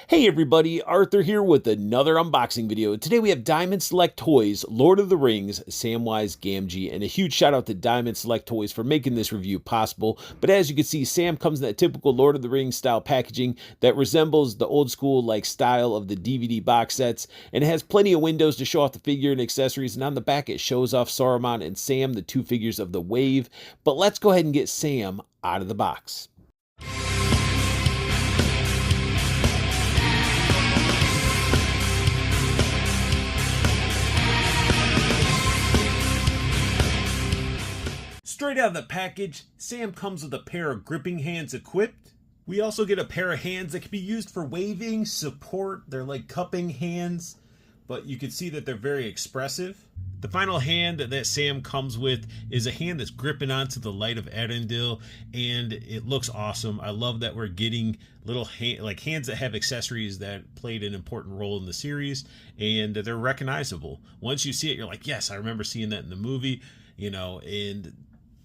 Hey everybody, Arthur here with another unboxing video. Today we have Diamond Select Toys, Lord of the Rings, Samwise Gamgee, and a huge shout out to Diamond Select Toys for making this review possible. But as you can see, Sam comes in that typical Lord of the Rings style packaging that resembles the old school like style of the DVD box sets, and it has plenty of windows to show off the figure and accessories, and on the back it shows off Saruman and Sam, the two figures of the Wave. But let's go ahead and get Sam out of the box. Straight out of the package, Sam comes with a pair of gripping hands equipped. We also get a pair of hands that can be used for waving, support. They're like cupping hands, but you can see that they're very expressive. The final hand that Sam comes with is a hand that's gripping onto the Light of Arendelle, and it looks awesome. I love that we're getting little hands that have accessories that played an important role in the series, and they're recognizable. Once you see it, you're like, yes, I remember seeing that in the movie, you know, and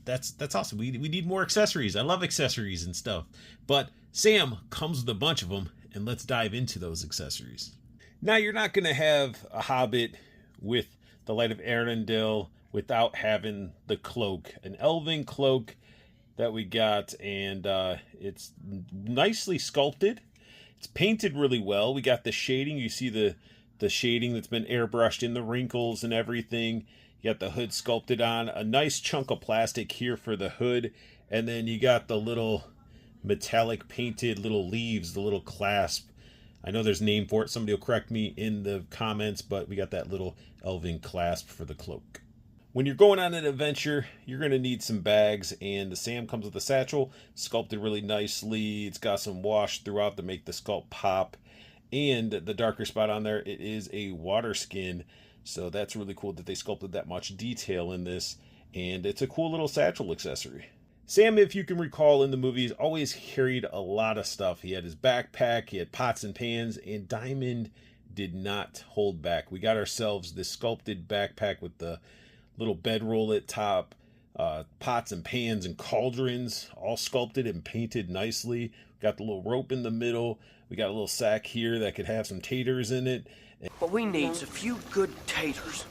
that's awesome. We need more accessories. I love accessories and stuff. But Sam comes with a bunch of them, and let's dive into those accessories. Now, you're not going to have a Hobbit with the Light of Arendelle without having the cloak, an elven cloak that we got, and it's nicely sculpted. It's painted really well. We got the shading. You see the shading that's been airbrushed in the wrinkles and everything. You got the hood sculpted on, a nice chunk of plastic here for the hood, and then you got the little metallic painted little leaves, the little clasp. I know there's a name for it. Somebody will correct me in the comments, but we got that little elven clasp for the cloak. When you're going on an adventure, you're going to need some bags, and the Sam comes with a satchel, sculpted really nicely. It's got some wash throughout to make the sculpt pop, and the darker spot on there, it is a water skin. So that's really cool that they sculpted that much detail in this, and it's a cool little satchel accessory. Sam, if you can recall in the movies, always carried a lot of stuff. He had his backpack, he had pots and pans, and Diamond did not hold back. We got ourselves this sculpted backpack with the little bedroll at top, pots and pans and cauldrons, all sculpted and painted nicely. We got the little rope in the middle. We got a little sack here that could have some taters in it. What we need's a few good taters.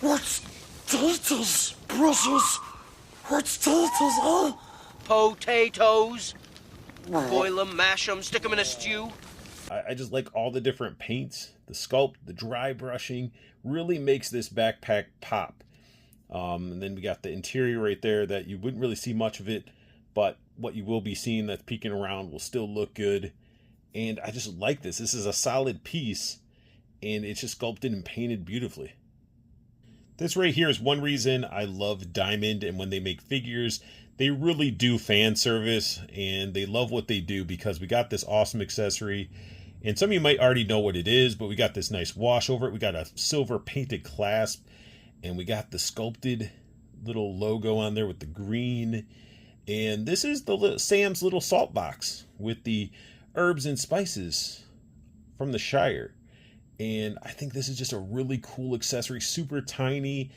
What's taters, Brussels? What's taters, huh? Potatoes. Boil them, mash them, stick them in a stew. I just like all the different paints. The sculpt, the dry brushing really makes this backpack pop. And then we got the interior right there that you wouldn't really see much of it, but what you will be seeing that's peeking around will still look good. And I just like this. This is a solid piece, and it's just sculpted and painted beautifully. This right here is one reason I love Diamond, and when they make figures, they really do fan service, and they love what they do because we got this awesome accessory. And some of you might already know what it is, but we got this nice wash over it. We got a silver painted clasp, and we got the sculpted little logo on there with the green. And this is the Sam's little salt box with the herbs and spices from the Shire, and I think this is just a really cool accessory, super tiny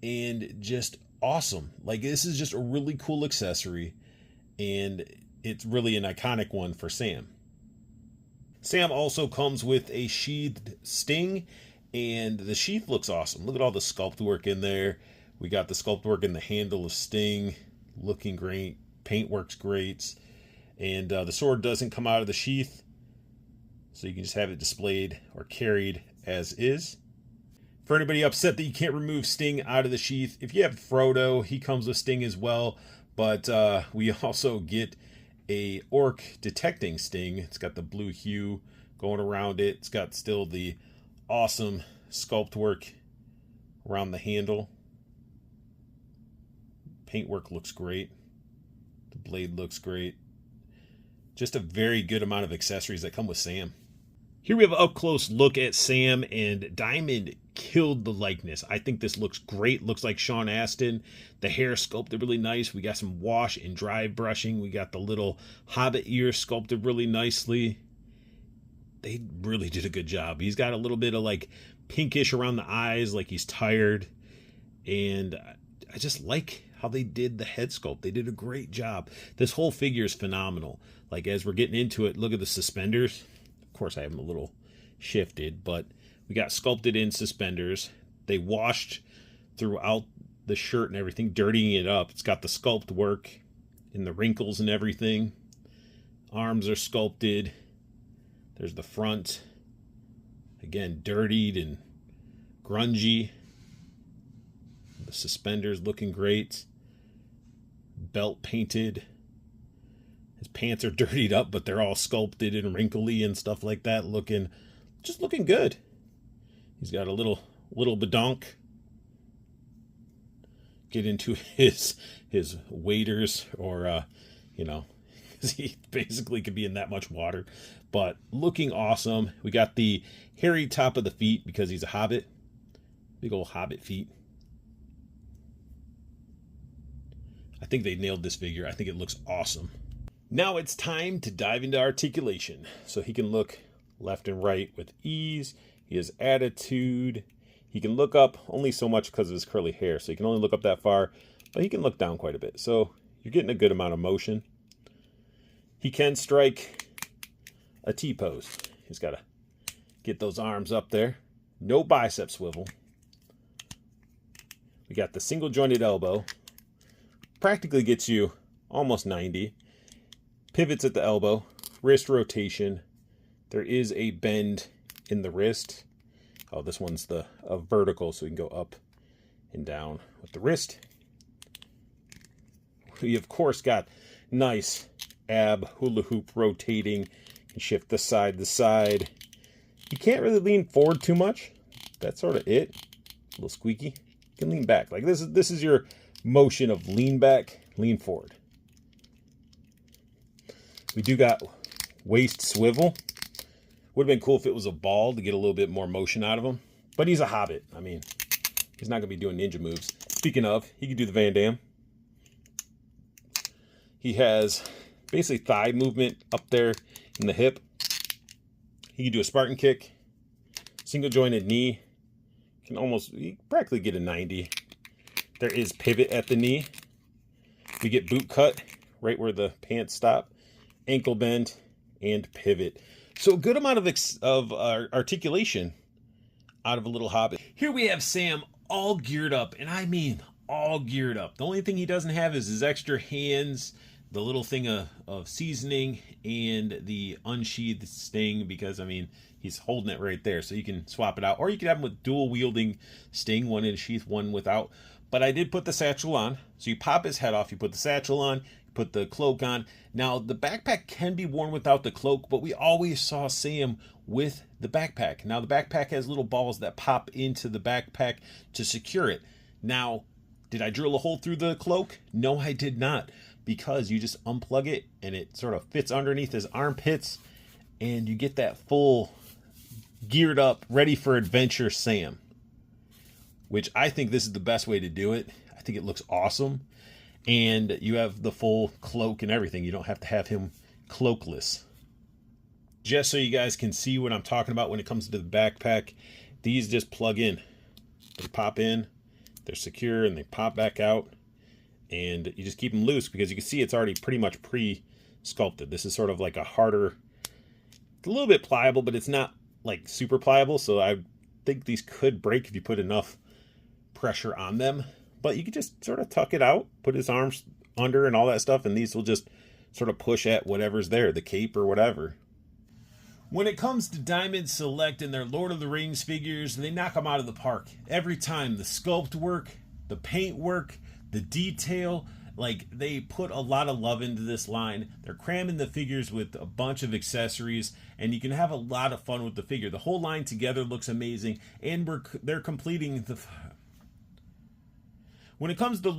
and just awesome. Like, this is just a really cool accessory, and it's really an iconic one for Sam. Sam also comes with a sheathed sting, and the sheath looks awesome. Look at all the sculpt work in there. We got the sculpt work in the handle of sting, looking great. Paint works great. And the sword doesn't come out of the sheath, so you can just have it displayed or carried as is. For anybody upset that you can't remove Sting out of the sheath, if you have Frodo, he comes with Sting as well, but we also get a orc detecting Sting. It's got the blue hue going around it. It's got still the awesome sculpt work around the handle. Paintwork looks great. The blade looks great. Just a very good amount of accessories that come with Sam. Here we have an up-close look at Sam, and Diamond killed the likeness. I think this looks great. Looks like Sean Astin. The hair sculpted really nice. We got some wash and dry brushing. We got the little hobbit ear sculpted really nicely. They really did a good job. He's got a little bit of like pinkish around the eyes, like he's tired. And I just like how they did the head sculpt. They did a great job. This whole figure is phenomenal. Like, as we're getting into it, look at the suspenders. course I have them a little shifted, but we got sculpted in suspenders. They washed throughout the shirt and everything, dirtying it up. It's got the sculpt work in the wrinkles and everything. Arms are sculpted. There's the front. Again, dirtied and grungy. The suspenders looking great. Belt painted. His pants are dirtied up, but they're all sculpted and wrinkly and stuff like that. Looking good. He's got a little badonk. Get into his waders, or he basically could be in that much water. But looking awesome. We got the hairy top of the feet because he's a hobbit. Big old hobbit feet. I think they nailed this figure. I think it looks awesome. Now it's time to dive into articulation. So he can look left and right with ease. He has attitude. He can look up only so much because of his curly hair. So he can only look up that far, but he can look down quite a bit. So you're getting a good amount of motion. He can strike a T-pose. He's got to get those arms up there. No bicep swivel. We got the single jointed elbow. Practically gets you almost 90. Pivots at the elbow. Wrist rotation. There is a bend in the wrist. Oh, this one's the vertical, so we can go up and down with the wrist. We, of course, got nice ab hula hoop rotating. You can shift the side to side. You can't really lean forward too much. That's sort of it. A little squeaky. You can lean back. Like this is your motion of lean back, lean forward. We do got waist swivel. Would have been cool if it was a ball to get a little bit more motion out of him. But he's a hobbit. I mean, he's not going to be doing ninja moves. Speaking of, he can do the Van Damme. He has basically thigh movement up there in the hip. He can do a Spartan kick. Single jointed knee. He practically get a 90. There is pivot at the knee. We get boot cut right where the pants stop. Ankle bend and pivot. So a good amount of articulation out of a little hobbit. Here we have Sam all geared up, and I mean all geared up. The only thing he doesn't have is his extra hands, the little thing of seasoning, and the unsheathed sting, because, I mean, he's holding it right there, so you can swap it out. Or you could have him with dual-wielding sting, one in a sheath, one without. But I did put the satchel on. So you pop his head off, you put the satchel on, put the cloak on. Now, the backpack can be worn without the cloak, but we always saw Sam with the backpack. Now, the backpack has little balls that pop into the backpack to secure it. Now, did I drill a hole through the cloak? No, I did not, because you just unplug it and it sort of fits underneath his armpits, and you get that full geared up, ready for adventure Sam, which I think this is the best way to do it. I think it looks awesome. And you have the full cloak and everything. You don't have to have him cloakless. Just so you guys can see what I'm talking about when it comes to the backpack, these just plug in. They pop in, they're secure, and they pop back out. And you just keep them loose because you can see it's already pretty much pre-sculpted. This is sort of like a harder, a little bit pliable, but it's not like super pliable. So I think these could break if you put enough pressure on them. But you can just sort of tuck it out, put his arms under and all that stuff, and these will just sort of push at whatever's there, the cape or whatever. When it comes to Diamond Select and their Lord of the Rings figures, they knock them out of the park. Every time, the sculpt work, the paint work, the detail, like they put a lot of love into this line. They're cramming the figures with a bunch of accessories, and you can have a lot of fun with the figure. The whole line together looks amazing, and they're completing the... When it comes to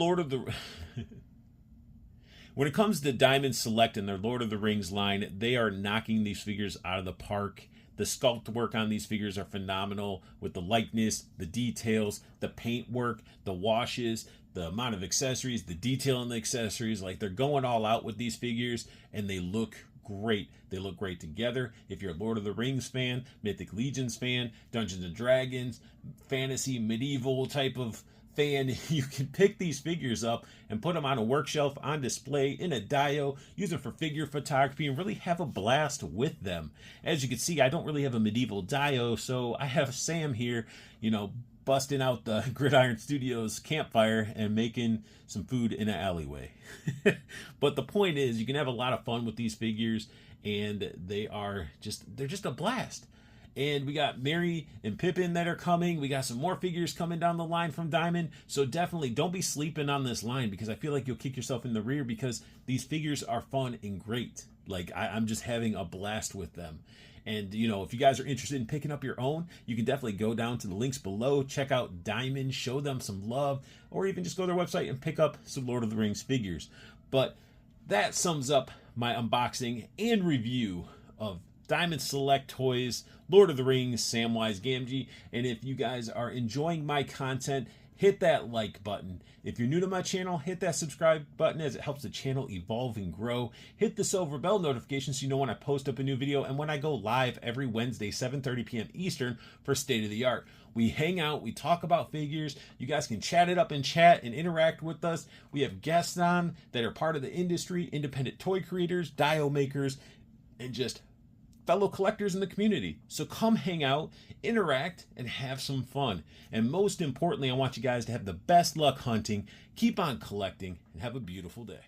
when it comes to Diamond Select and their Lord of the Rings line, they are knocking these figures out of the park. The sculpt work on these figures are phenomenal with the likeness, the details, the paint work, the washes, the amount of accessories, the detail in the accessories. Like, they're going all out with these figures, and they look great. They look great together. If you're a Lord of the Rings fan, Mythic Legions fan, Dungeons and Dragons, fantasy, medieval type of fan, you can pick these figures up and put them on a work shelf, on display, in a dio, use them for figure photography, and really have a blast with them. As you can see, I don't really have a medieval dio, so I have Sam here, you know, busting out the Gridiron Studios campfire and making some food in an alleyway. But the point is, you can have a lot of fun with these figures, and they're just a blast. And we got Mary and Pippin that are coming. We got some more figures coming down the line from Diamond. So definitely don't be sleeping on this line, because I feel like you'll kick yourself in the rear, because these figures are fun and great. Like, I'm just having a blast with them. And, you know, if you guys are interested in picking up your own, you can definitely go down to the links below, check out Diamond, show them some love, or even just go to their website and pick up some Lord of the Rings figures. But that sums up my unboxing and review of Diamond Select Toys, Lord of the Rings, Samwise Gamgee. And if you guys are enjoying my content, hit that like button. If you're new to my channel, hit that subscribe button, as it helps the channel evolve and grow. Hit the silver bell notification so you know when I post up a new video and when I go live every Wednesday, 7:30 p.m. Eastern for State of the Art. We hang out, we talk about figures. You guys can chat it up in chat and interact with us. We have guests on that are part of the industry, independent toy creators, dio makers, and just fellow collectors in the community. So come hang out, interact, and have some fun. And most importantly, I want you guys to have the best luck hunting, keep on collecting, and have a beautiful day.